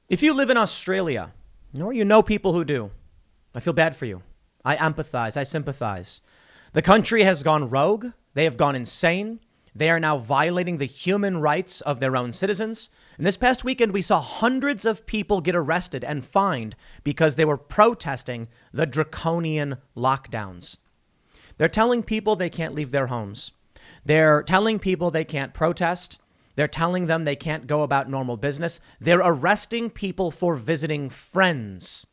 If you live in Australia, or you know people who do, I feel bad for you. I empathize. I sympathize. The country has gone rogue. They have gone insane. They are now violating the human rights of their own citizens. And this past weekend, we saw hundreds of people get arrested and fined because they were protesting the draconian lockdowns. They're telling people they can't leave their homes. They're telling people they can't protest. They're telling them they can't go about normal business. They're arresting people for visiting friends.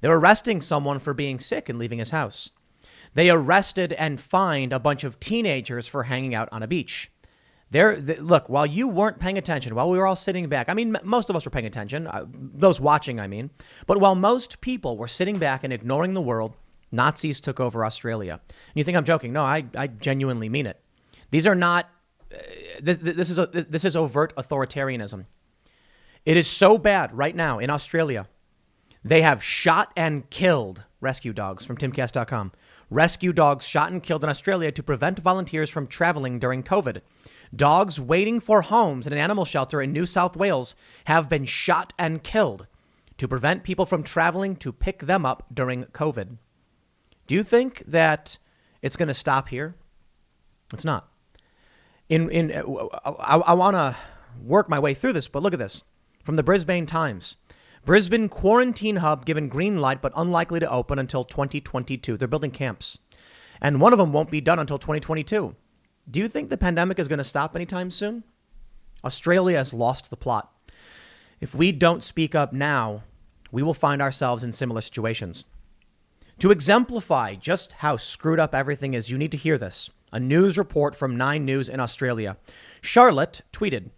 They're arresting someone for being sick and leaving his house. They arrested and fined a bunch of teenagers for hanging out on a beach. Look, while you weren't paying attention, while we were all sitting back, I mean, most of us were paying attention, those watching, I mean, but while most people were sitting back and ignoring the world, Nazis took over Australia. And you think I'm joking? No, I genuinely mean it. These are not, this is overt authoritarianism. It is so bad right now in Australia. They have shot and killed rescue dogs from timcast.com. Rescue dogs shot and killed in Australia to prevent volunteers from traveling during COVID. Dogs waiting for homes in an animal shelter in New South Wales have been shot and killed to prevent people from traveling to pick them up during COVID. Do you think that it's going to stop here? It's not. I want to work my way through this, but look at this. From the Brisbane Times. Brisbane quarantine hub given green light, but unlikely to open until 2022. They're building camps. And one of them won't be done until 2022. Do you think the pandemic is going to stop anytime soon? Australia has lost the plot. If we don't speak up now, we will find ourselves in similar situations. To exemplify just how screwed up everything is, you need to hear this. A news report from 9 News in Australia. Charlotte tweeted,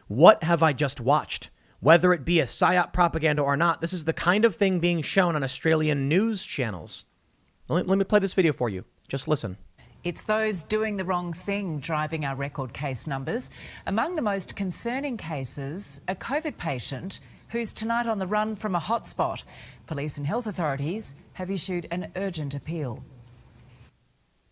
"What have I just watched? Whether it be a psyop propaganda or not, this is the kind of thing being shown on Australian news channels." Let me play this video for you. Just listen. It's those doing the wrong thing driving our record case numbers. Among the most concerning cases, a COVID patient who's tonight on the run from a hotspot. Police and health authorities have issued an urgent appeal.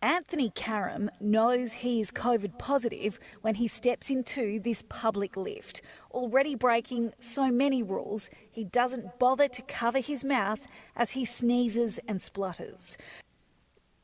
Anthony Karam knows he is COVID positive when he steps into this public lift. Already breaking so many rules, he doesn't bother to cover his mouth as he sneezes and splutters.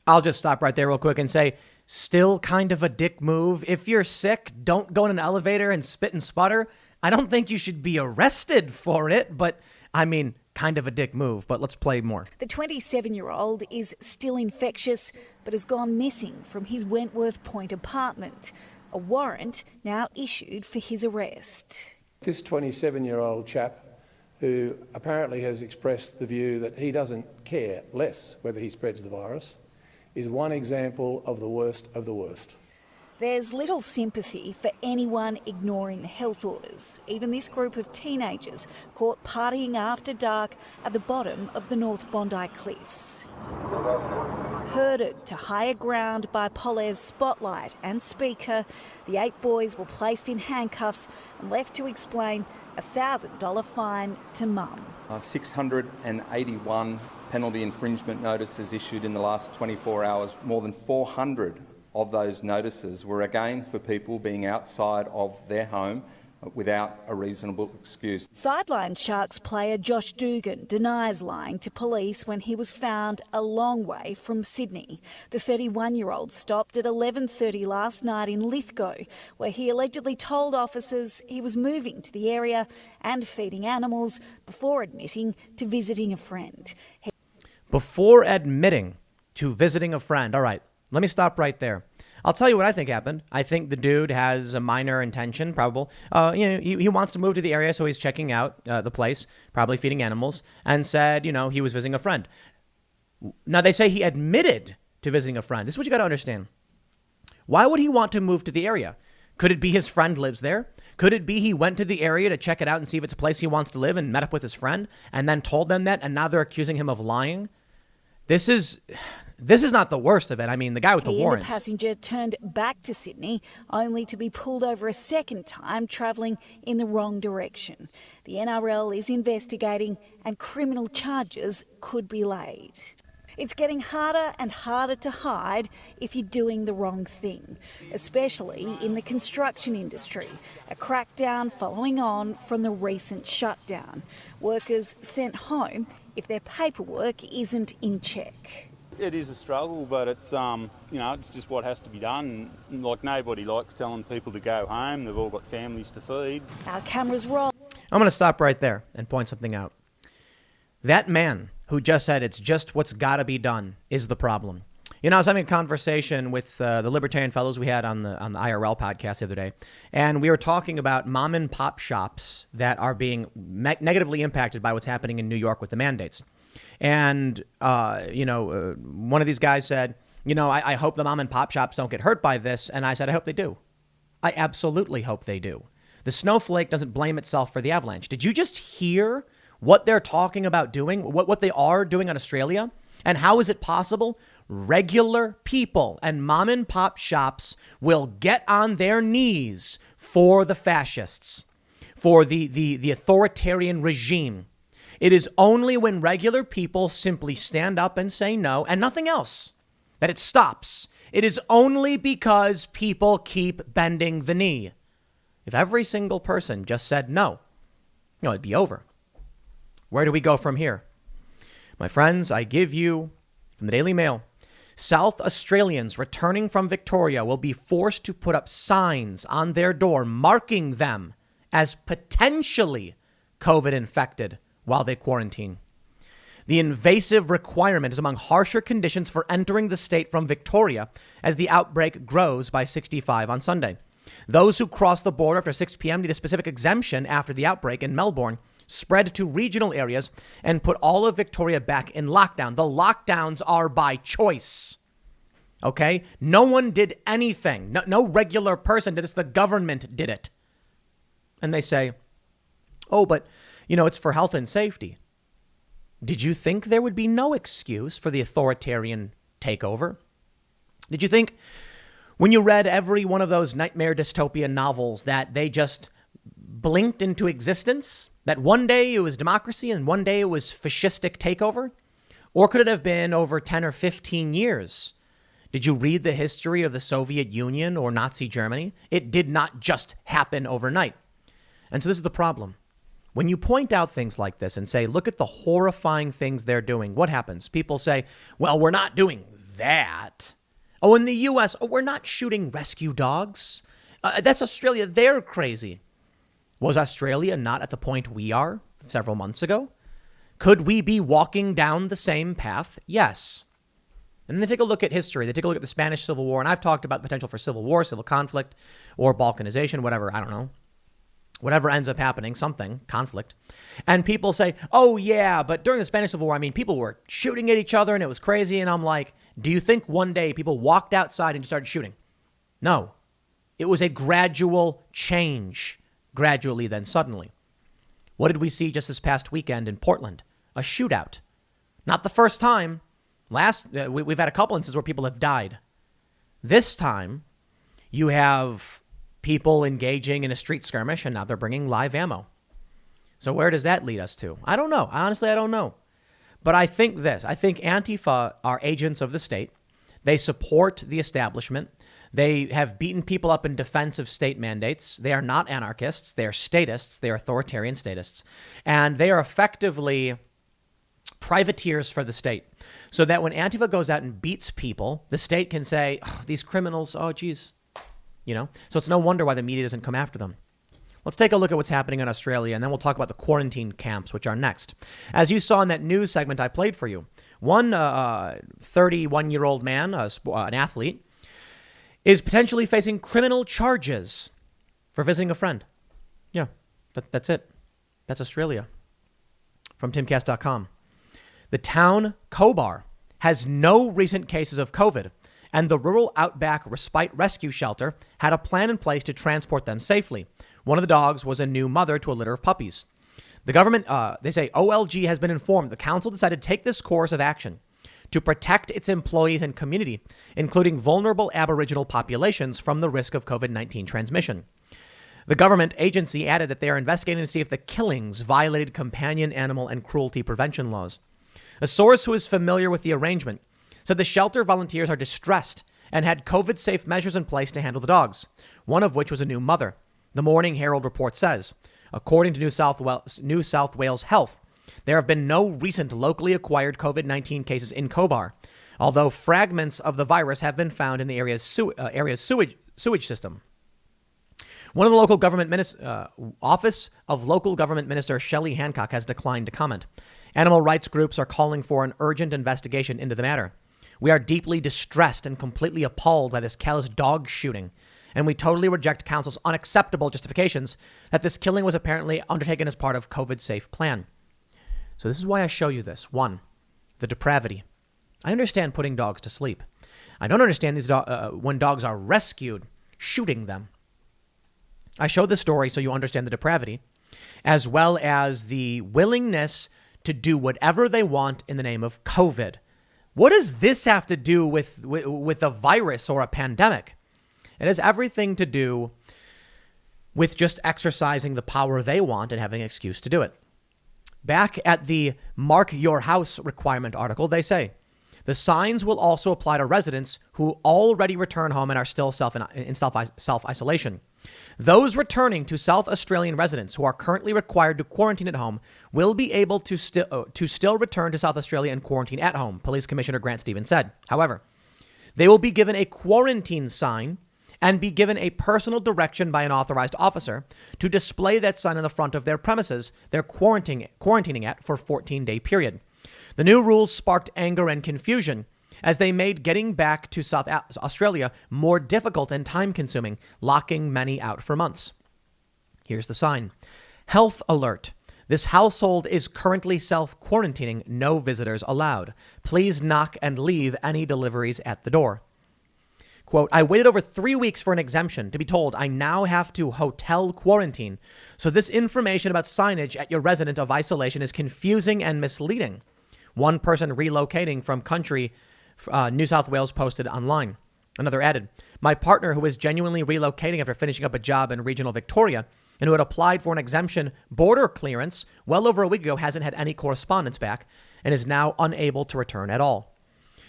I'll just stop right there real quick and say, still kind of a dick move. If you're sick, don't go in an elevator and spit and sputter. I don't think you should be arrested for it, but I mean, kind of a dick move. But let's play more. The 27-year-old is still infectious, but has gone missing from his Wentworth Point apartment. A warrant now issued for his arrest. This 27-year-old chap, who apparently has expressed the view that he doesn't care less whether he spreads the virus, is one example of the worst of the worst. There's little sympathy for anyone ignoring the health orders. Even this group of teenagers caught partying after dark at the bottom of the North Bondi Cliffs. Herded to higher ground by Polaire's spotlight and speaker, the 8 boys were placed in handcuffs and left to explain a $1,000 fine to mum. 681 penalty infringement notices issued in the last 24 hours. More than 400 of those notices were again for people being outside of their home without a reasonable excuse. Sideline Sharks player Josh Dugan denies lying to police when he was found a long way from Sydney. The 31-year-old stopped at 11:30 last night in Lithgow, where he allegedly told officers he was moving to the area and feeding animals before admitting to visiting a friend. Before admitting to visiting a friend. All right, let me stop right there. I'll tell you what I think happened. I think the dude has a minor intention, probable. He wants to move to the area, so he's checking out the place, probably feeding animals, and said, he was visiting a friend. Now, they say he admitted to visiting a friend. This is what you got to understand. Why would he want to move to the area? Could it be his friend lives there? Could it be he went to the area to check it out and see if it's a place he wants to live and met up with his friend and then told them that, and now they're accusing him of lying? This is not the worst of it. I mean, the guy with the warrants. The passenger turned back to Sydney, only to be pulled over a second time, travelling in the wrong direction. The NRL is investigating and criminal charges could be laid. It's getting harder and harder to hide if you're doing the wrong thing, especially in the construction industry, a crackdown following on from the recent shutdown. Workers sent home if their paperwork isn't in check. It is a struggle, but it's it's just what has to be done. Like, nobody likes telling people to go home. They've all got families to feed. Our cameras roll. I'm going to stop right there and point something out. That man who just said it's just what's got to be done is the problem. You know, I was having a conversation with the libertarian fellows we had on the IRL podcast the other day, and we were talking about mom and pop shops that are being negatively impacted by what's happening in New York with the mandates. And, one of these guys said, I hope the mom and pop shops don't get hurt by this. And I said, I hope they do. I absolutely hope they do. The snowflake doesn't blame itself for the avalanche. Did you just hear what they're talking about doing, what they are doing in Australia? And how is it possible? Regular people and mom and pop shops will get on their knees for the fascists, for the authoritarian regime. It is only when regular people simply stand up and say no and nothing else that it stops. It is only because people keep bending the knee. If every single person just said no, it'd be over. Where do we go from here? My friends, I give you from the Daily Mail, South Australians returning from Victoria will be forced to put up signs on their door marking them as potentially COVID infected while they quarantine. The invasive requirement is among harsher conditions for entering the state from Victoria as the outbreak grows by 65 on Sunday. Those who cross the border after 6 p.m. need a specific exemption after the outbreak in Melbourne spread to regional areas and put all of Victoria back in lockdown. The lockdowns are by choice. Okay? No one did anything. No regular person did this. The government did it. And they say, oh, but it's for health and safety. Did you think there would be no excuse for the authoritarian takeover? Did you think when you read every one of those nightmare dystopian novels that they just blinked into existence? That one day it was democracy and one day it was fascistic takeover? Or could it have been over 10 or 15 years? Did you read the history of the Soviet Union or Nazi Germany? It did not just happen overnight. And so this is the problem. When you point out things like this and say, look at the horrifying things they're doing, what happens? People say, well, we're not doing that. Oh, in the U.S., we're not shooting rescue dogs. That's Australia. They're crazy. Was Australia not at the point we are several months ago? Could we be walking down the same path? Yes. And then they take a look at history. They take a look at the Spanish Civil War. And I've talked about the potential for civil war, civil conflict, or balkanization, whatever. I don't know. Whatever ends up happening, something, conflict. And people say, oh, yeah, but during the Spanish Civil War, people were shooting at each other and it was crazy. And I'm like, do you think one day people walked outside and started shooting? No. It was a gradual change, gradually, then suddenly. What did we see just this past weekend in Portland? A shootout. Not the first time. We've had a couple instances where people have died. This time, you have people engaging in a street skirmish, and now they're bringing live ammo. So where does that lead us to? I don't know. Honestly, I don't know. But I think this. I think Antifa are agents of the state. They support the establishment. They have beaten people up in defense of state mandates. They are not anarchists. They are statists. They are authoritarian statists. And they are effectively privateers for the state. So that when Antifa goes out and beats people, the state can say, oh, these criminals, oh, geez. So it's no wonder why the media doesn't come after them. Let's take a look at what's happening in Australia, and then we'll talk about the quarantine camps, which are next. As you saw in that news segment I played for you, one 31-year-old man, an athlete, is potentially facing criminal charges for visiting a friend. Yeah, that's it. That's Australia. From timcast.com. The town Cobar has no recent cases of COVID, and the Rural Outback Respite Rescue Shelter had a plan in place to transport them safely. One of the dogs was a new mother to a litter of puppies. The government, they say OLG has been informed the council decided to take this course of action to protect its employees and community, including vulnerable Aboriginal populations, from the risk of COVID-19 transmission. The government agency added that they are investigating to see if the killings violated companion animal and cruelty prevention laws. A source who is familiar with the arrangement said the shelter volunteers are distressed and had COVID-safe measures in place to handle the dogs, one of which was a new mother. The Morning Herald report says, according to New South Wales Health, there have been no recent locally acquired COVID-19 cases in Cobar, although fragments of the virus have been found in the area's sewage system. One of the local government Office of Local Government Minister Shelley Hancock has declined to comment. Animal rights groups are calling for an urgent investigation into the matter. We are deeply distressed and completely appalled by this callous dog shooting, and we totally reject council's unacceptable justifications that this killing was apparently undertaken as part of COVID-safe plan. So this is why I show you this. 1, the depravity. I understand putting dogs to sleep. I don't understand these when dogs are rescued, shooting them. I show this story so you understand the depravity, as well as the willingness to do whatever they want in the name of COVID. What does this have to do with a virus or a pandemic? It has everything to do with just exercising the power they want and having an excuse to do it. Back at the Mark Your House requirement article, they say, the signs will also apply to residents who already return home and are still in self-isolation. Those returning to South Australian residents who are currently required to quarantine at home will be able to still return to South Australia and quarantine at home, Police Commissioner Grant Stevens said. However, they will be given a quarantine sign and be given a personal direction by an authorized officer to display that sign on the front of their premises they're quarantining at for a 14-day period. The new rules sparked anger and confusion as they made getting back to South Australia more difficult and time-consuming, locking many out for months. Here's the sign. Health alert. This household is currently self-quarantining. No visitors allowed. Please knock and leave any deliveries at the door. Quote, I waited over 3 weeks for an exemption to be told I now have to hotel quarantine. So this information about signage at your resident of isolation is confusing and misleading. One person relocating from country, New South Wales posted online. Another added, my partner who is genuinely relocating after finishing up a job in regional Victoria and who had applied for an exemption border clearance well over a week ago hasn't had any correspondence back and is now unable to return at all.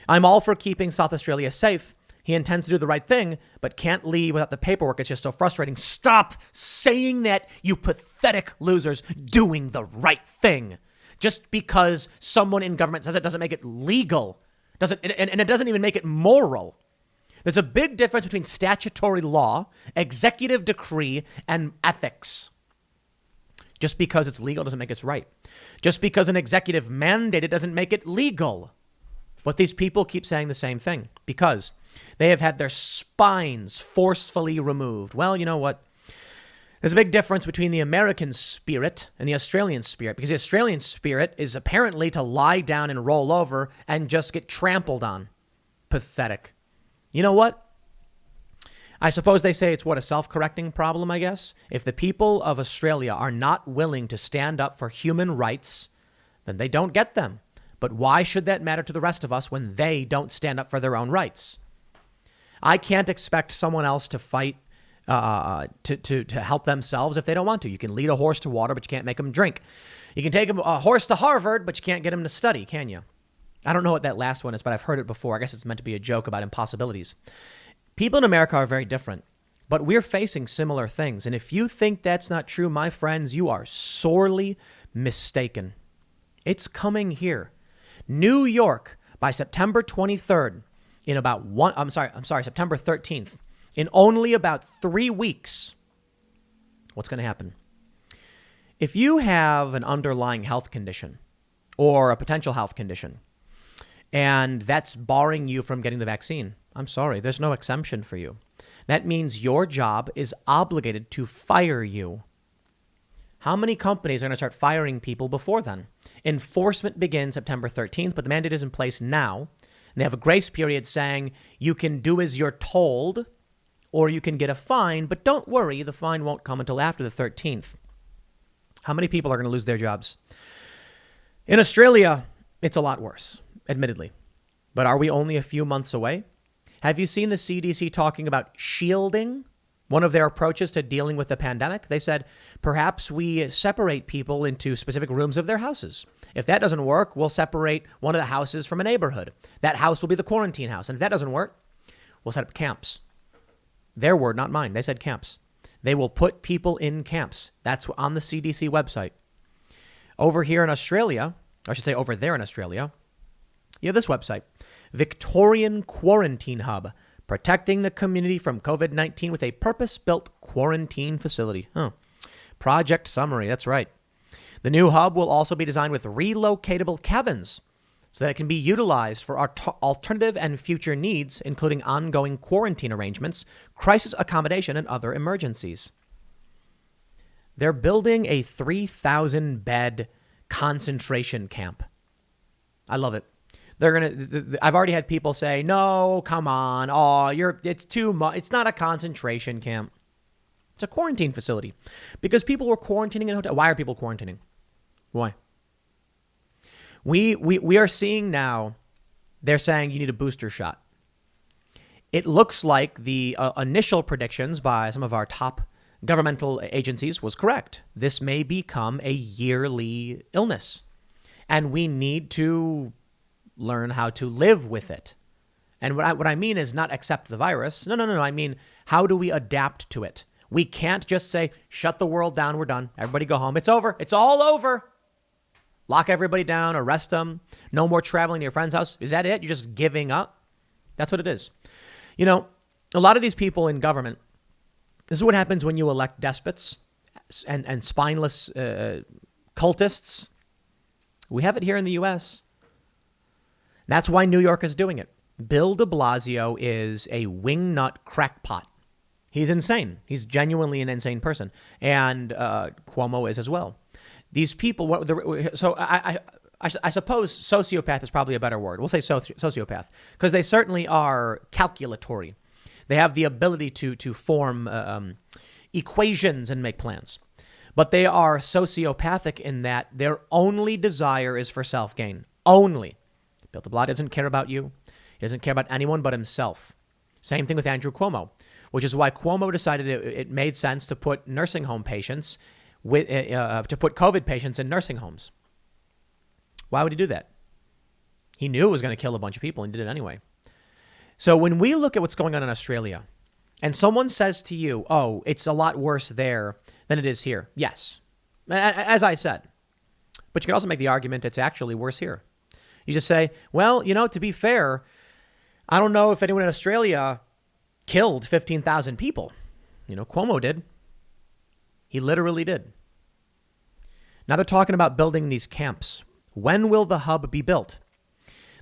I'm all for keeping South Australia safe. He intends to do the right thing, but can't leave without the paperwork. It's just so frustrating. Stop saying that, you pathetic losers, doing the right thing. Just because someone in government says it doesn't make it legal. And it doesn't even make it moral. There's a big difference between statutory law, executive decree, and ethics. Just because it's legal doesn't make it right. Just because an executive mandate it doesn't make it legal. But these people keep saying the same thing because they have had their spines forcefully removed. Well, you know what? There's a big difference between the American spirit and the Australian spirit, because the Australian spirit is apparently to lie down and roll over and just get trampled on. Pathetic. You know what? I suppose they say it's a self-correcting problem, I guess. If the people of Australia are not willing to stand up for human rights, then they don't get them. But why should that matter to the rest of us when they don't stand up for their own rights? I can't expect someone else to fight to help themselves if they don't want to. You can lead a horse to water, but you can't make them drink. You can take a horse to Harvard, but you can't get him to study, can you? I don't know what that last one is, but I've heard it before. I guess it's meant to be a joke about impossibilities. People in America are very different, but we're facing similar things. And if you think that's not true, my friends, you are sorely mistaken. It's coming here. New York by September 23rd September 13th. In only about 3 weeks, what's going to happen? If you have an underlying health condition or a potential health condition, and that's barring you from getting the vaccine, I'm sorry, there's no exemption for you. That means your job is obligated to fire you. How many companies are going to start firing people before then? Enforcement begins September 13th, but the mandate is in place now. And they have a grace period saying you can do as you're told, or you can get a fine, but don't worry, the fine won't come until after the 13th. How many people are going to lose their jobs? In Australia, it's a lot worse, admittedly. But are we only a few months away? Have you seen the CDC talking about shielding One of their approaches to dealing with the pandemic, they said, perhaps we separate people into specific rooms of their houses. If that doesn't work, we'll separate one of the houses from a neighborhood. That house will be the quarantine house. And if that doesn't work, we'll set up camps. Their word, not mine. They said camps. They will put people in camps. That's on the CDC website. Over here in Australia, I should say over there in Australia, you have this website, Victorian Quarantine Hub, protecting the community from COVID-19 with a purpose-built quarantine facility. Project summary, that's right. The new hub will also be designed with relocatable cabins so that it can be utilized for alternative and future needs, including ongoing quarantine arrangements, crisis accommodation, and other emergencies. They're building a 3,000-bed concentration camp. I love it. I've already had people say, no, come on. It's too much. It's not a concentration camp. It's a quarantine facility because people were quarantining in hotels. Why are people quarantining? Why? We are seeing now, they're saying you need a booster shot. It looks like the initial predictions by some of our top governmental agencies was correct. This may become a yearly illness, and we need to learn how to live with it. And what I mean is not accept the virus. No. I mean, how do we adapt to it? We can't just say, shut the world down. We're done. Everybody go home. It's over. It's all over. Lock everybody down, arrest them. No more traveling to your friend's house. Is that it? You're just giving up? That's what it is. You know, a lot of these people in government, this is what happens when you elect despots and spineless cultists. We have it here in the U.S. That's why New York is doing it. Bill de Blasio is a wingnut crackpot. He's insane. He's genuinely an insane person. And Cuomo is as well. These people, so I suppose sociopath is probably a better word. We'll say sociopath because they certainly are calculatory. They have the ability to form equations and make plans. But they are sociopathic in that their only desire is for self-gain. Only. Bill de Blasio doesn't care about you. He doesn't care about anyone but himself. Same thing with Andrew Cuomo, which is why Cuomo decided it made sense to put nursing home patients to put COVID patients in nursing homes. Why would he do that? He knew it was going to kill a bunch of people and did it anyway. So when we look at what's going on in Australia and someone says to you, oh, it's a lot worse there than it is here. Yes, as I said. But you can also make the argument it's actually worse here. You just say, well, to be fair, I don't know if anyone in Australia killed 15,000 people. Cuomo did. He literally did. Now they're talking about building these camps. When will the hub be built?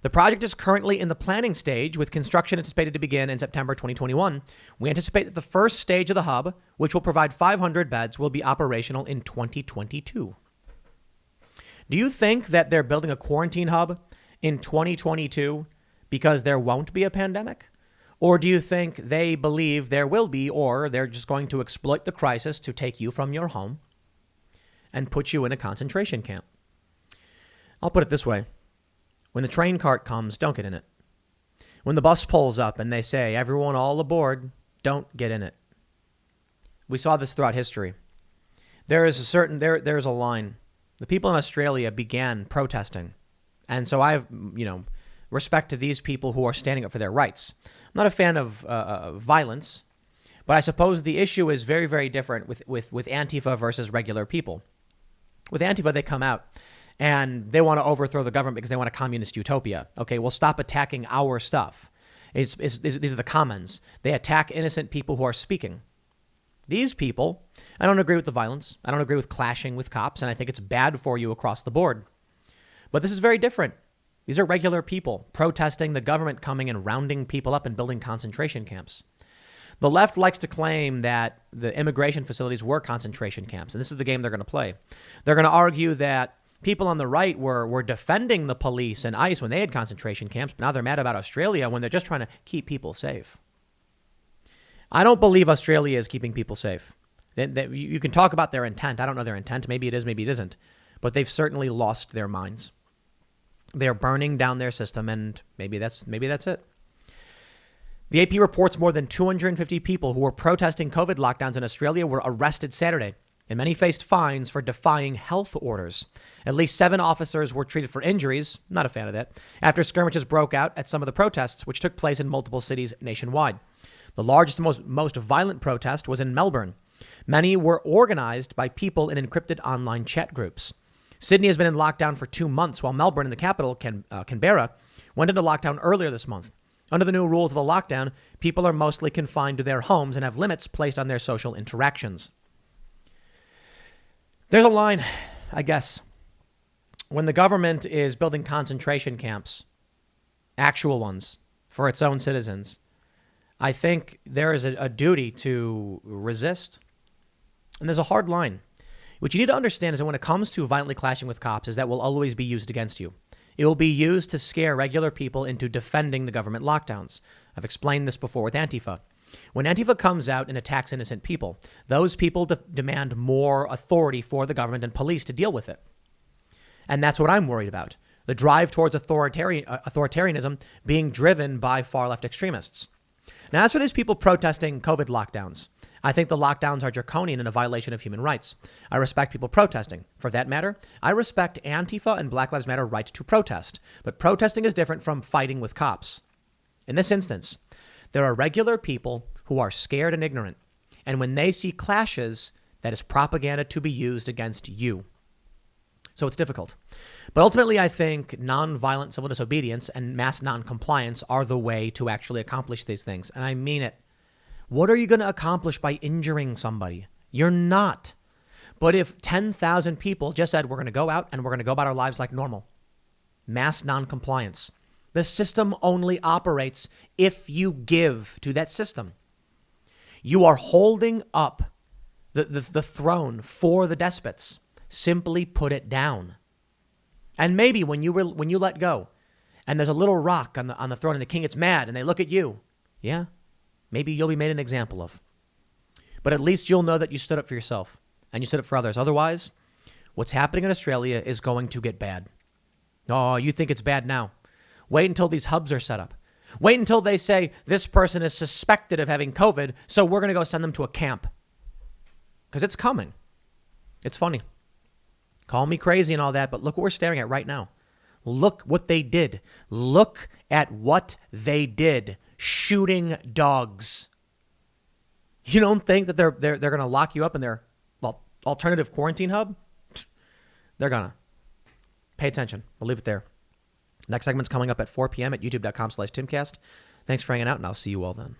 The project is currently in the planning stage with construction anticipated to begin in September 2021. We anticipate that the first stage of the hub, which will provide 500 beds, will be operational in 2022. Do you think that they're building a quarantine hub in 2022 because there won't be a pandemic? Or do you think they believe there will be, or they're just going to exploit the crisis to take you from your home and put you in a concentration camp? I'll put it this way. When the train cart comes, don't get in it. When the bus pulls up and they say, everyone all aboard, don't get in it. We saw this throughout history. There's a line. The people in Australia began protesting. And so I have, respect to these people who are standing up for their rights. I'm not a fan of violence, but I suppose the issue is very, very different with Antifa versus regular people. With Antifa, they come out and they want to overthrow the government because they want a communist utopia. Okay, well, stop attacking our stuff. These are the commons. They attack innocent people who are speaking. These people, I don't agree with the violence. I don't agree with clashing with cops, and I think it's bad for you across the board. But this is very different. These are regular people protesting the government coming and rounding people up and building concentration camps. The left likes to claim that the immigration facilities were concentration camps, and this is the game they're going to play. They're going to argue that people on the right were defending the police and ICE when they had concentration camps, but now they're mad about Australia when they're just trying to keep people safe. I don't believe Australia is keeping people safe. You can talk about their intent. I don't know their intent. Maybe it is, maybe it isn't. But they've certainly lost their minds. They're burning down their system, and maybe that's it. The AP reports more than 250 people who were protesting COVID lockdowns in Australia were arrested Saturday, and many faced fines for defying health orders. At least 7 officers were treated for injuries, not a fan of that, after skirmishes broke out at some of the protests, which took place in multiple cities nationwide. The largest and most violent protest was in Melbourne. Many were organized by people in encrypted online chat groups. Sydney has been in lockdown for 2 months, while Melbourne and the capital, Canberra, went into lockdown earlier this month. Under the new rules of the lockdown, people are mostly confined to their homes and have limits placed on their social interactions. There's a line, I guess, when the government is building concentration camps, actual ones, for its own citizens. I think there is a duty to resist. And there's a hard line. What you need to understand is that when it comes to violently clashing with cops, is that will always be used against you. It will be used to scare regular people into defending the government lockdowns. I've explained this before with Antifa. When Antifa comes out and attacks innocent people, those people demand more authority for the government and police to deal with it. And that's what I'm worried about. The drive towards authoritarianism being driven by far-left extremists. Now, as for these people protesting COVID lockdowns, I think the lockdowns are draconian and a violation of human rights. I respect people protesting. For that matter, I respect Antifa and Black Lives Matter right to protest. But protesting is different from fighting with cops. In this instance, there are regular people who are scared and ignorant. And when they see clashes, that is propaganda to be used against you. So it's difficult. But ultimately, I think nonviolent civil disobedience and mass noncompliance are the way to actually accomplish these things. And I mean it. What are you going to accomplish by injuring somebody? You're not. But if 10,000 people just said, we're going to go out and we're going to go about our lives like normal, mass noncompliance. The system only operates if you give to that system. You are holding up the throne for the despots. Simply put it down. And maybe when you let go and there's a little rock on the throne and the king gets mad and they look at you. Yeah, maybe you'll be made an example of. But at least you'll know that you stood up for yourself and you stood up for others. Otherwise, what's happening in Australia is going to get bad. Oh, you think it's bad now. Wait until these hubs are set up. Wait until they say this person is suspected of having COVID, so we're going to go send them to a camp. Because it's coming. It's funny. Call me crazy and all that, but look what we're staring at right now. Look what they did. Look at what they did. Shooting dogs. You don't think that they're going to lock you up in their alternative quarantine hub? They're going to. Pay attention. We'll leave it there. Next segment's coming up at 4 p.m. at youtube.com/Timcast. Thanks for hanging out, and I'll see you all then.